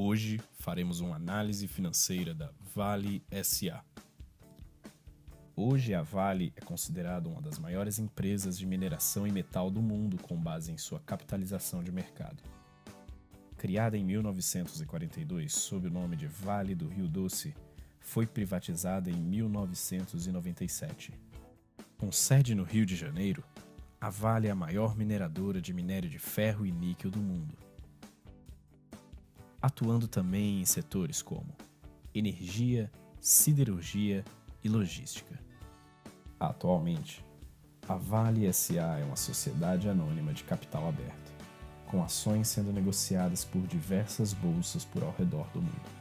Hoje faremos uma análise financeira da Vale S.A. Hoje a Vale é considerada uma das maiores empresas de mineração e metal do mundo com base em sua capitalização de mercado. Criada em 1942 sob o nome de Vale do Rio Doce, foi privatizada em 1997. Com sede no Rio de Janeiro, a Vale é a maior mineradora de minério de ferro e níquel do mundo, atuando também em setores como energia, siderurgia e logística. Atualmente, a Vale S.A. é uma sociedade anônima de capital aberto, com ações sendo negociadas por diversas bolsas por ao redor do mundo.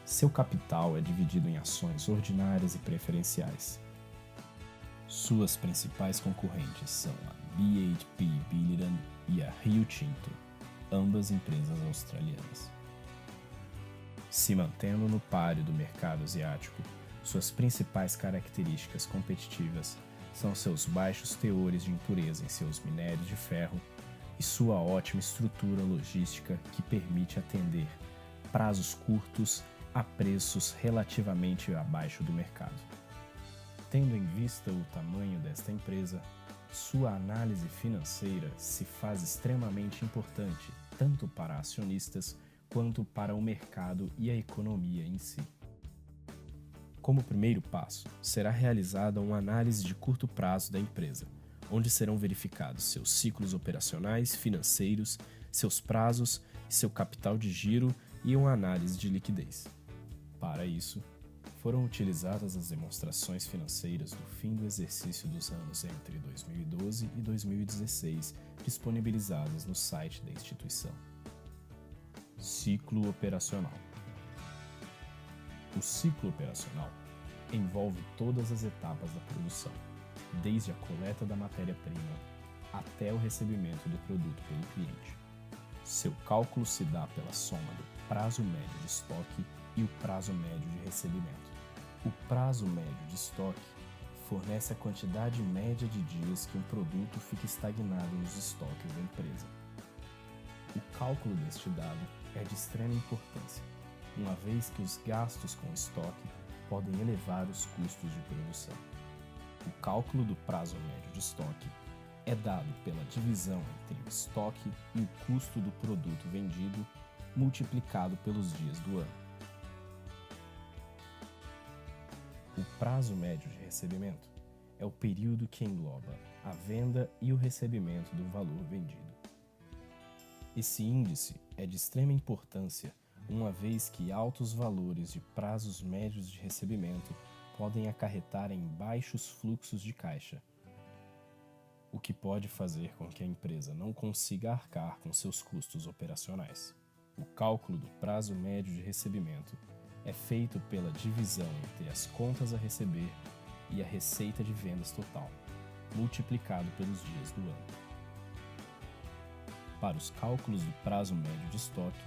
Seu capital é dividido em ações ordinárias e preferenciais. Suas principais concorrentes são a BHP Billiton e a Rio Tinto, ambas empresas australianas. Se mantendo no páreo do mercado asiático, suas principais características competitivas são seus baixos teores de impureza em seus minérios de ferro e sua ótima estrutura logística que permite atender prazos curtos a preços relativamente abaixo do mercado. Tendo em vista o tamanho desta empresa, sua análise financeira se faz extremamente importante tanto para acionistas quanto para o mercado e a economia em si. Como primeiro passo, será realizada uma análise de curto prazo da empresa, onde serão verificados seus ciclos operacionais, financeiros, seus prazos, seu capital de giro e uma análise de liquidez. Para isso, foram utilizadas as demonstrações financeiras do fim do exercício dos anos entre 2012 e 2016, disponibilizadas no site da instituição. Ciclo operacional. O ciclo operacional envolve todas as etapas da produção, desde a coleta da matéria-prima até o recebimento do produto pelo cliente. Seu cálculo se dá pela soma do prazo médio de estoque e o prazo médio de recebimento. O prazo médio de estoque fornece a quantidade média de dias que um produto fica estagnado nos estoques da empresa. O cálculo deste dado é de extrema importância, uma vez que os gastos com estoque podem elevar os custos de produção. O cálculo do prazo médio de estoque é dado pela divisão entre o estoque e o custo do produto vendido multiplicado pelos dias do ano. O prazo médio de recebimento é o período que engloba a venda e o recebimento do valor vendido. Esse índice é de extrema importância, uma vez que altos valores de prazos médios de recebimento podem acarretar em baixos fluxos de caixa, o que pode fazer com que a empresa não consiga arcar com seus custos operacionais. O cálculo do prazo médio de recebimento é feito pela divisão entre as contas a receber e a receita de vendas total, multiplicado pelos dias do ano. Para os cálculos do prazo médio de estoque,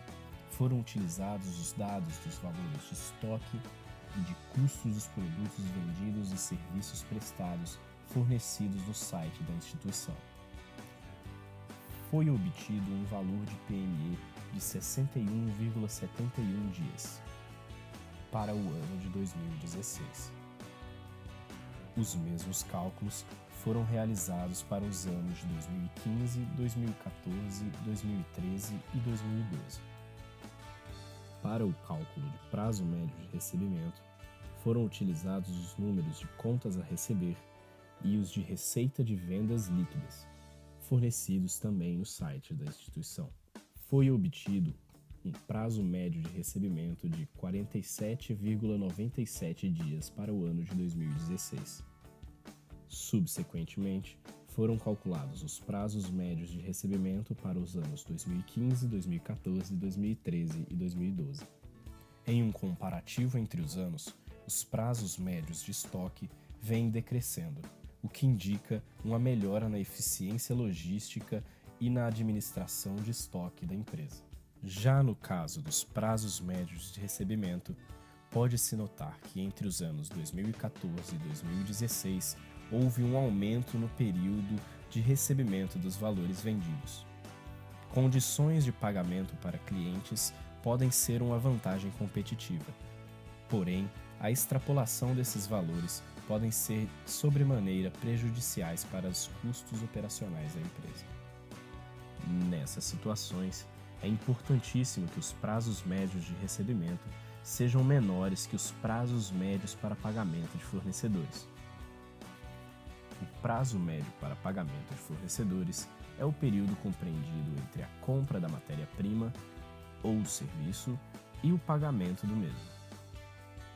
foram utilizados os dados dos valores de estoque e de custos dos produtos vendidos e serviços prestados fornecidos no site da instituição. Foi obtido um valor de PME de 61,71 dias para o ano de 2016. Os mesmos cálculos foram realizados para os anos de 2015, 2014, 2013 e 2012. Para o cálculo de prazo médio de recebimento, foram utilizados os números de contas a receber e os de receita de vendas líquidas, fornecidos também no site da instituição. Foi obtido um prazo médio de recebimento de 47,97 dias para o ano de 2016. Subsequentemente, foram calculados os prazos médios de recebimento para os anos 2015, 2014, 2013 e 2012. Em um comparativo entre os anos, os prazos médios de estoque vêm decrescendo, o que indica uma melhora na eficiência logística e na administração de estoque da empresa. Já no caso dos prazos médios de recebimento, pode-se notar que entre os anos 2014 e 2016 houve um aumento no período de recebimento dos valores vendidos. Condições de pagamento para clientes podem ser uma vantagem competitiva. Porém, a extrapolação desses valores podem ser sobremaneira prejudiciais para os custos operacionais da empresa. Nessas situações, é importantíssimo que os prazos médios de recebimento sejam menores que os prazos médios para pagamento de fornecedores. O prazo médio para pagamento de fornecedores é o período compreendido entre a compra da matéria-prima ou serviço e o pagamento do mesmo.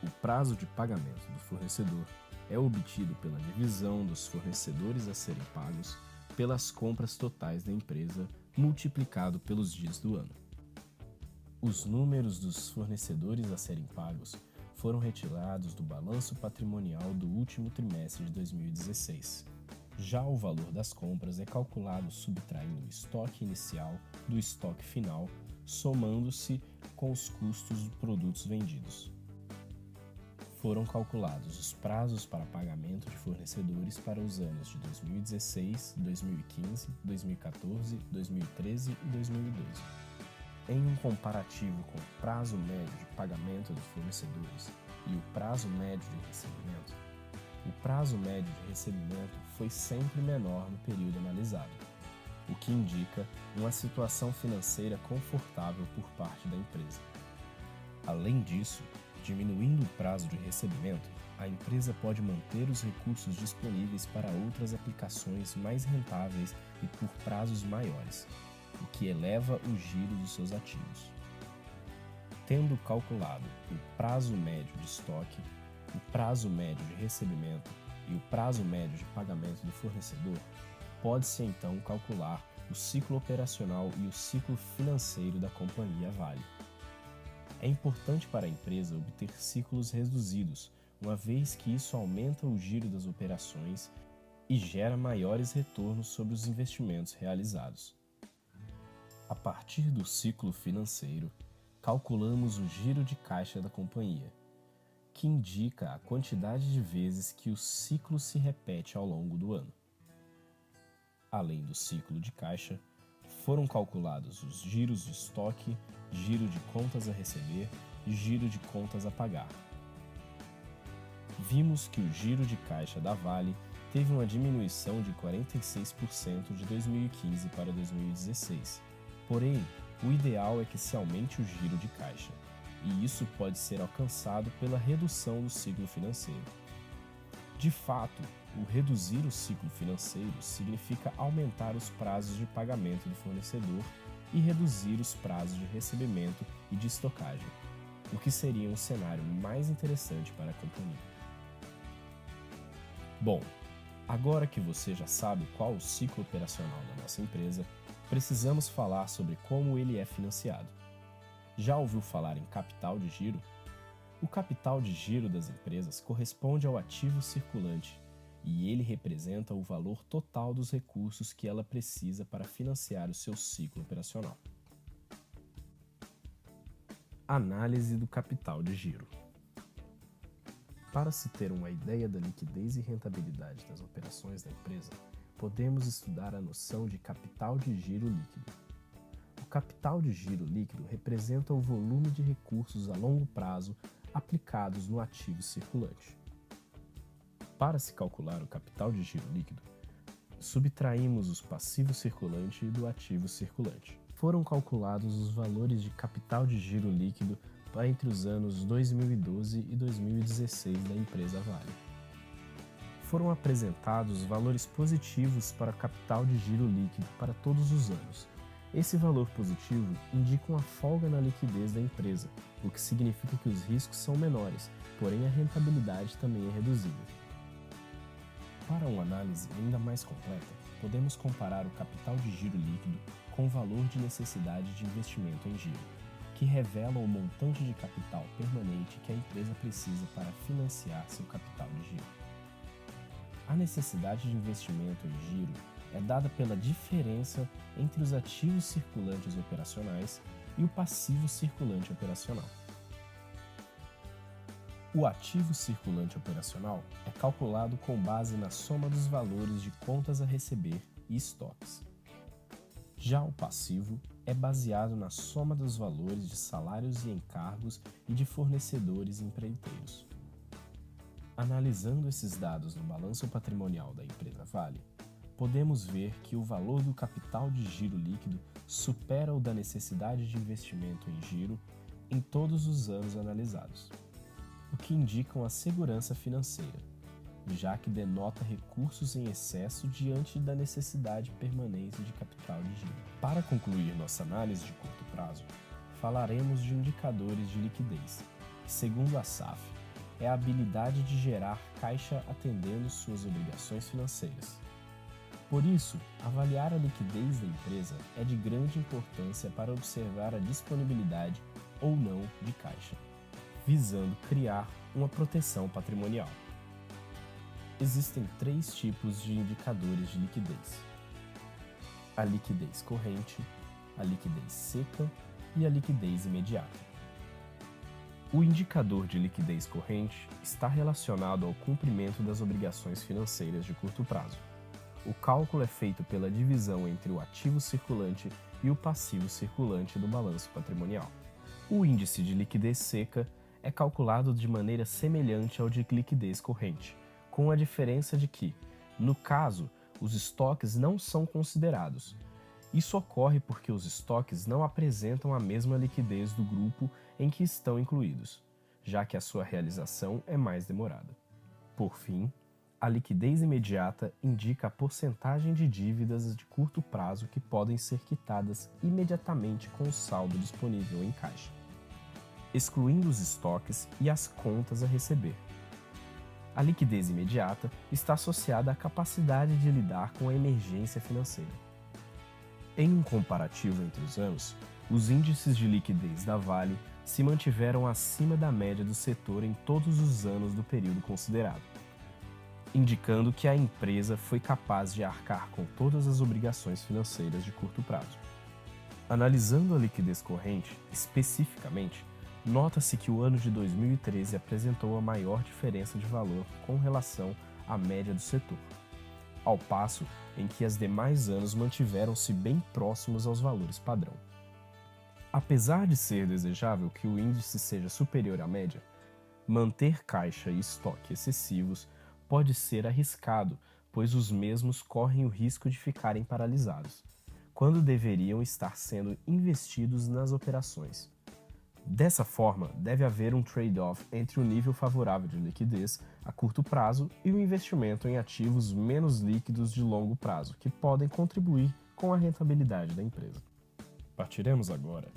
O prazo de pagamento do fornecedor é obtido pela divisão dos fornecedores a serem pagos pelas compras totais da empresa multiplicado pelos dias do ano. Os números dos fornecedores a serem pagos foram retirados do balanço patrimonial do último trimestre de 2016. Já o valor das compras é calculado subtraindo o estoque inicial do estoque final, somando-se com os custos dos produtos vendidos. Foram calculados os prazos para pagamento de fornecedores para os anos de 2016, 2015, 2014, 2013 e 2012. Em um comparativo com o prazo médio de pagamento dos fornecedores e o prazo médio de recebimento, o prazo médio de recebimento foi sempre menor no período analisado, o que indica uma situação financeira confortável por parte da empresa. Além disso, diminuindo o prazo de recebimento, a empresa pode manter os recursos disponíveis para outras aplicações mais rentáveis e por prazos maiores, o que eleva o giro dos seus ativos. Tendo calculado o prazo médio de estoque, o prazo médio de recebimento e o prazo médio de pagamento do fornecedor, pode-se então calcular o ciclo operacional e o ciclo financeiro da companhia Vale. É importante para a empresa obter ciclos reduzidos, uma vez que isso aumenta o giro das operações e gera maiores retornos sobre os investimentos realizados. A partir do ciclo financeiro, calculamos o giro de caixa da companhia, que indica a quantidade de vezes que o ciclo se repete ao longo do ano. Além do ciclo de caixa, foram calculados os giros de estoque, giro de contas a receber e giro de contas a pagar. Vimos que o giro de caixa da Vale teve uma diminuição de 46% de 2015 para 2016. Porém, o ideal é que se aumente o giro de caixa, e isso pode ser alcançado pela redução do ciclo financeiro. De fato, o reduzir o ciclo financeiro significa aumentar os prazos de pagamento do fornecedor e reduzir os prazos de recebimento e de estocagem, o que seria um cenário mais interessante para a companhia. Bom, agora que você já sabe qual o ciclo operacional da nossa empresa, precisamos falar sobre como ele é financiado. Já ouviu falar em capital de giro? O capital de giro das empresas corresponde ao ativo circulante e ele representa o valor total dos recursos que ela precisa para financiar o seu ciclo operacional. Análise do capital de giro. Para se ter uma ideia da liquidez e rentabilidade das operações da empresa, podemos estudar a noção de capital de giro líquido. O capital de giro líquido representa o volume de recursos a longo prazo aplicados no ativo circulante. Para se calcular o capital de giro líquido, subtraímos os passivos circulante do ativo circulante. Foram calculados os valores de capital de giro líquido para entre os anos 2012 e 2016 da empresa Vale. Foram apresentados valores positivos para capital de giro líquido para todos os anos. Esse valor positivo indica uma folga na liquidez da empresa, o que significa que os riscos são menores, porém a rentabilidade também é reduzida. Para uma análise ainda mais completa, podemos comparar o capital de giro líquido com o valor de necessidade de investimento em giro, que revela o montante de capital permanente que a empresa precisa para financiar seu capital de giro. A necessidade de investimento em giro é dada pela diferença entre os ativos circulantes operacionais e o passivo circulante operacional. O ativo circulante operacional é calculado com base na soma dos valores de contas a receber e estoques. Já o passivo é baseado na soma dos valores de salários e encargos e de fornecedores e empreiteiros. Analisando esses dados no balanço patrimonial da empresa Vale, podemos ver que o valor do capital de giro líquido supera o da necessidade de investimento em giro em todos os anos analisados, o que indica uma segurança financeira, já que denota recursos em excesso diante da necessidade permanente de capital de giro. Para concluir nossa análise de curto prazo, falaremos de indicadores de liquidez, que, segundo a SAF, é a habilidade de gerar caixa atendendo suas obrigações financeiras. Por isso, avaliar a liquidez da empresa é de grande importância para observar a disponibilidade ou não de caixa, visando criar uma proteção patrimonial. Existem 3 tipos de indicadores de liquidez: a liquidez corrente, a liquidez seca e a liquidez imediata. O indicador de liquidez corrente está relacionado ao cumprimento das obrigações financeiras de curto prazo. O cálculo é feito pela divisão entre o ativo circulante e o passivo circulante do balanço patrimonial. O índice de liquidez seca é calculado de maneira semelhante ao de liquidez corrente, com a diferença de que, no caso, os estoques não são considerados. Isso ocorre porque os estoques não apresentam a mesma liquidez do grupo em que estão incluídos, já que a sua realização é mais demorada. Por fim, a liquidez imediata indica a porcentagem de dívidas de curto prazo que podem ser quitadas imediatamente com o saldo disponível em caixa, excluindo os estoques e as contas a receber. A liquidez imediata está associada à capacidade de lidar com a emergência financeira. Em um comparativo entre os anos, os índices de liquidez da Vale se mantiveram acima da média do setor em todos os anos do período considerado, indicando que a empresa foi capaz de arcar com todas as obrigações financeiras de curto prazo. Analisando a liquidez corrente, especificamente, nota-se que o ano de 2013 apresentou a maior diferença de valor com relação à média do setor, ao passo em que os demais anos mantiveram-se bem próximos aos valores padrão. Apesar de ser desejável que o índice seja superior à média, manter caixa e estoque excessivos pode ser arriscado, pois os mesmos correm o risco de ficarem paralisados, quando deveriam estar sendo investidos nas operações. Dessa forma, deve haver um trade-off entre o nível favorável de liquidez a curto prazo e o investimento em ativos menos líquidos de longo prazo, que podem contribuir com a rentabilidade da empresa. Partiremos agora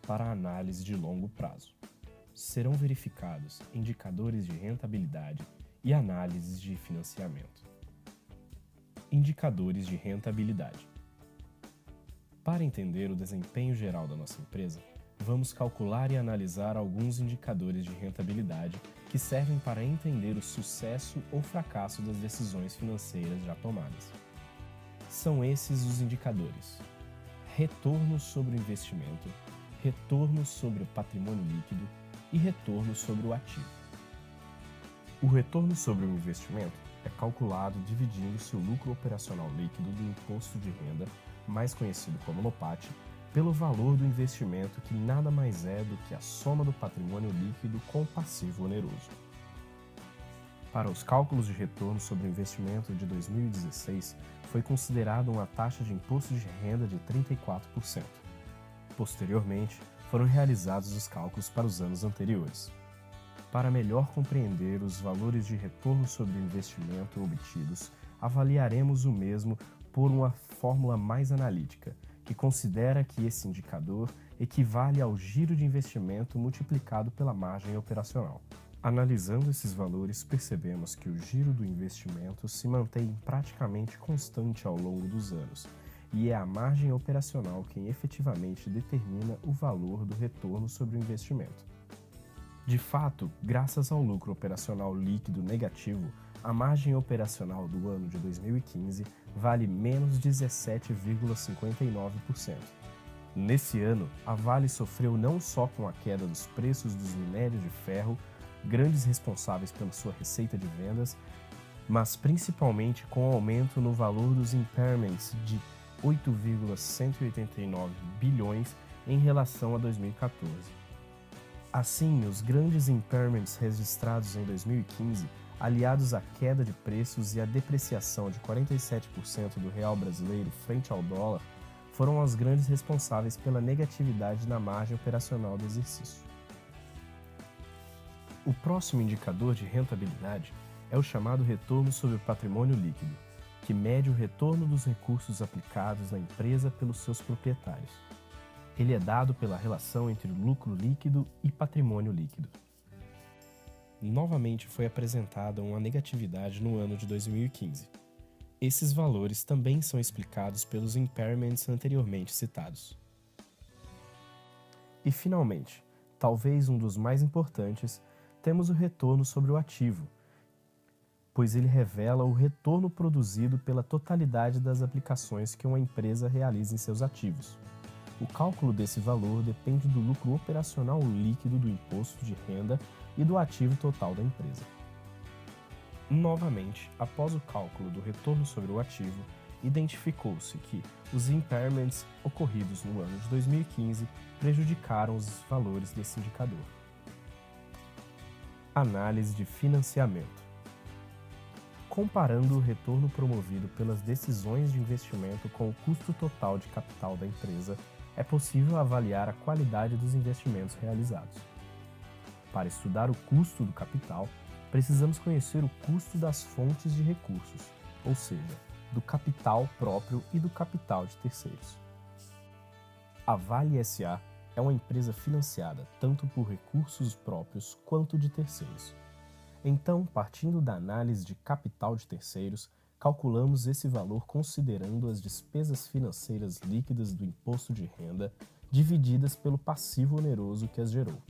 para a análise de longo prazo. Serão verificados indicadores de rentabilidade e análises de financiamento. Indicadores de rentabilidade. Para entender o desempenho geral da nossa empresa, vamos calcular e analisar alguns indicadores de rentabilidade que servem para entender o sucesso ou fracasso das decisões financeiras já tomadas. São esses os indicadores: retorno sobre o investimento, retorno sobre o patrimônio líquido e retorno sobre o ativo. O retorno sobre o investimento é calculado dividindo-se o lucro operacional líquido do imposto de renda, mais conhecido como NOPAT, pelo valor do investimento, que nada mais é do que a soma do patrimônio líquido com o passivo oneroso. Para os cálculos de retorno sobre o investimento de 2016, foi considerada uma taxa de imposto de renda de 34%. Posteriormente, foram realizados os cálculos para os anos anteriores. Para melhor compreender os valores de retorno sobre o investimento obtidos, avaliaremos o mesmo por uma fórmula mais analítica, que considera que esse indicador equivale ao giro de investimento multiplicado pela margem operacional. Analisando esses valores, percebemos que o giro do investimento se mantém praticamente constante ao longo dos anos, e é a margem operacional quem efetivamente determina o valor do retorno sobre o investimento. De fato, graças ao lucro operacional líquido negativo, a margem operacional do ano de 2015 vale menos 17,59%. Nesse ano, a Vale sofreu não só com a queda dos preços dos minérios de ferro, grandes responsáveis pela sua receita de vendas, mas principalmente com o aumento no valor dos impairments de 8,189 bilhões em relação a 2014. Assim, os grandes impairments registrados em 2015, aliados à queda de preços e à depreciação de 47% do real brasileiro frente ao dólar, foram os grandes responsáveis pela negatividade na margem operacional do exercício. O próximo indicador de rentabilidade é o chamado retorno sobre o patrimônio líquido, que mede o retorno dos recursos aplicados na empresa pelos seus proprietários. Ele é dado pela relação entre lucro líquido e patrimônio líquido. Novamente foi apresentada uma negatividade no ano de 2015. Esses valores também são explicados pelos impairments anteriormente citados. E finalmente, talvez um dos mais importantes, temos o retorno sobre o ativo, pois ele revela o retorno produzido pela totalidade das aplicações que uma empresa realiza em seus ativos. O cálculo desse valor depende do lucro operacional líquido do imposto de renda e do ativo total da empresa. Novamente, após o cálculo do retorno sobre o ativo, identificou-se que os impairments ocorridos no ano de 2015 prejudicaram os valores desse indicador. Análise de financiamento. Comparando o retorno promovido pelas decisões de investimento com o custo total de capital da empresa, é possível avaliar a qualidade dos investimentos realizados. Para estudar o custo do capital, precisamos conhecer o custo das fontes de recursos, ou seja, do capital próprio e do capital de terceiros. A Vale S.A. é uma empresa financiada tanto por recursos próprios quanto de terceiros. Então, partindo da análise de capital de terceiros, calculamos esse valor considerando as despesas financeiras líquidas do imposto de renda divididas pelo passivo oneroso que as gerou.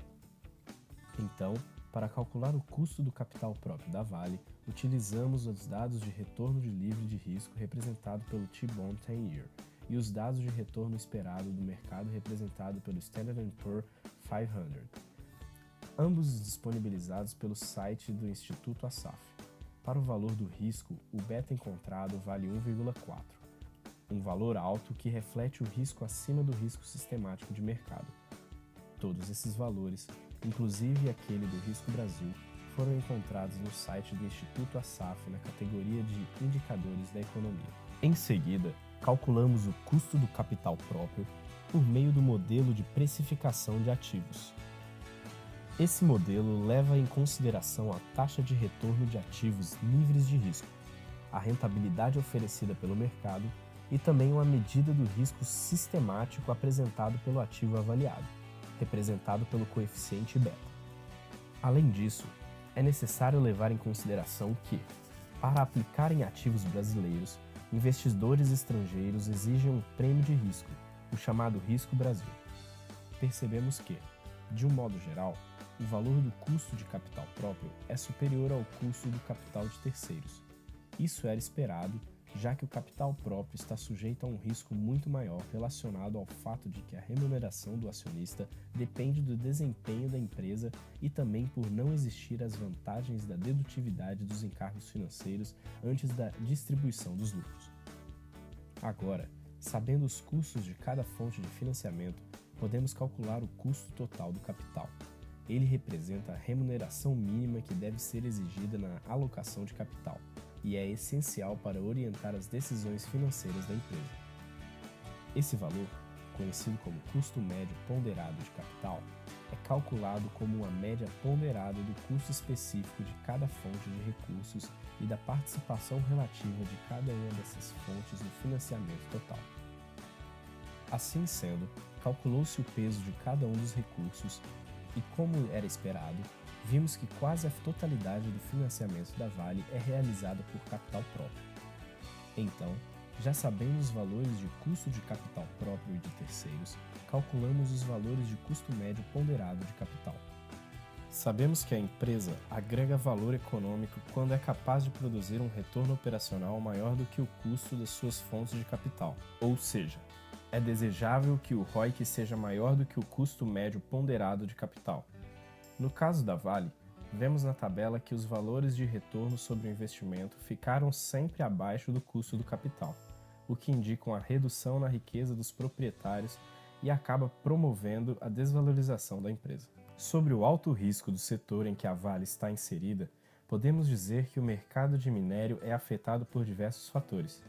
Então, para calcular o custo do capital próprio da Vale, utilizamos os dados de retorno de livre de risco representado pelo T-Bond 10-Year e os dados de retorno esperado do mercado representado pelo Standard & Poor's 500, ambos disponibilizados pelo site do Instituto Asaf. Para o valor do risco, o beta encontrado vale 1,4, um valor alto que reflete o risco acima do risco sistemático de mercado. Todos esses valores, inclusive aquele do Risco Brasil, foram encontrados no site do Instituto Asaf na categoria de Indicadores da Economia. Em seguida, calculamos o custo do capital próprio por meio do modelo de precificação de ativos. Esse modelo leva em consideração a taxa de retorno de ativos livres de risco, a rentabilidade oferecida pelo mercado e também uma medida do risco sistemático apresentado pelo ativo avaliado, representado pelo coeficiente beta. Além disso, é necessário levar em consideração que, para aplicar em ativos brasileiros, investidores estrangeiros exigem um prêmio de risco, o chamado Risco Brasil. Percebemos que, de um modo geral, o valor do custo de capital próprio é superior ao custo do capital de terceiros. Isso era esperado, já que o capital próprio está sujeito a um risco muito maior relacionado ao fato de que a remuneração do acionista depende do desempenho da empresa e também por não existir as vantagens da dedutividade dos encargos financeiros antes da distribuição dos lucros. Agora, sabendo os custos de cada fonte de financiamento, podemos calcular o custo total do capital. Ele representa a remuneração mínima que deve ser exigida na alocação de capital e é essencial para orientar as decisões financeiras da empresa. Esse valor, conhecido como custo médio ponderado de capital, é calculado como uma média ponderada do custo específico de cada fonte de recursos e da participação relativa de cada uma dessas fontes no financiamento total. Assim sendo, calculou-se o peso de cada um dos recursos e, como era esperado, vimos que quase a totalidade do financiamento da Vale é realizada por capital próprio. Então, já sabendo os valores de custo de capital próprio e de terceiros, calculamos os valores de custo médio ponderado de capital. Sabemos que a empresa agrega valor econômico quando é capaz de produzir um retorno operacional maior do que o custo das suas fontes de capital, ou seja, é desejável que o ROIC seja maior do que o custo médio ponderado de capital. No caso da Vale, vemos na tabela que os valores de retorno sobre o investimento ficaram sempre abaixo do custo do capital, o que indica uma redução na riqueza dos proprietários e acaba promovendo a desvalorização da empresa. Sobre o alto risco do setor em que a Vale está inserida, podemos dizer que o mercado de minério é afetado por diversos fatores,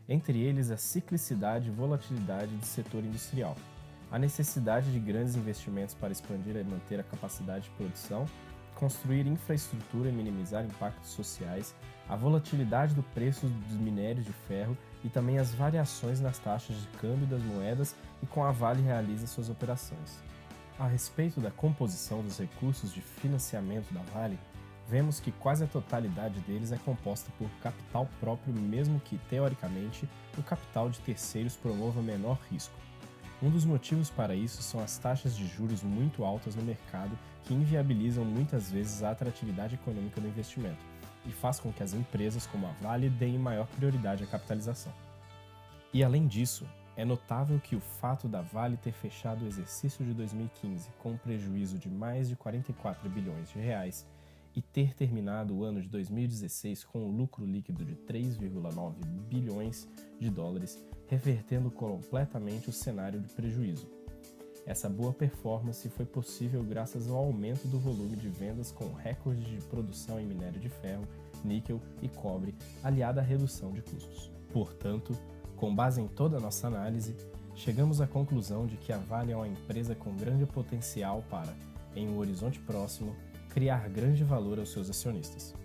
entre eles a ciclicidade e volatilidade do setor industrial, a necessidade de grandes investimentos para expandir e manter a capacidade de produção, construir infraestrutura e minimizar impactos sociais, a volatilidade do preço dos minérios de ferro e também as variações nas taxas de câmbio das moedas e com a Vale realiza suas operações. A respeito da composição dos recursos de financiamento da Vale, vemos que quase a totalidade deles é composta por capital próprio, mesmo que, teoricamente, o capital de terceiros promova menor risco. Um dos motivos para isso são as taxas de juros muito altas no mercado que inviabilizam muitas vezes a atratividade econômica do investimento e faz com que as empresas como a Vale deem maior prioridade à capitalização. E além disso, é notável que o fato da Vale ter fechado o exercício de 2015 com um prejuízo de mais de 44 bilhões de reais e ter terminado o ano de 2016 com um lucro líquido de 3,9 bilhões de dólares, revertendo completamente o cenário de prejuízo. Essa boa performance foi possível graças ao aumento do volume de vendas com recordes de produção em minério de ferro, níquel e cobre, aliada à redução de custos. Portanto, com base em toda a nossa análise, chegamos à conclusão de que a Vale é uma empresa com grande potencial para, em um horizonte próximo, criar grande valor aos seus acionistas.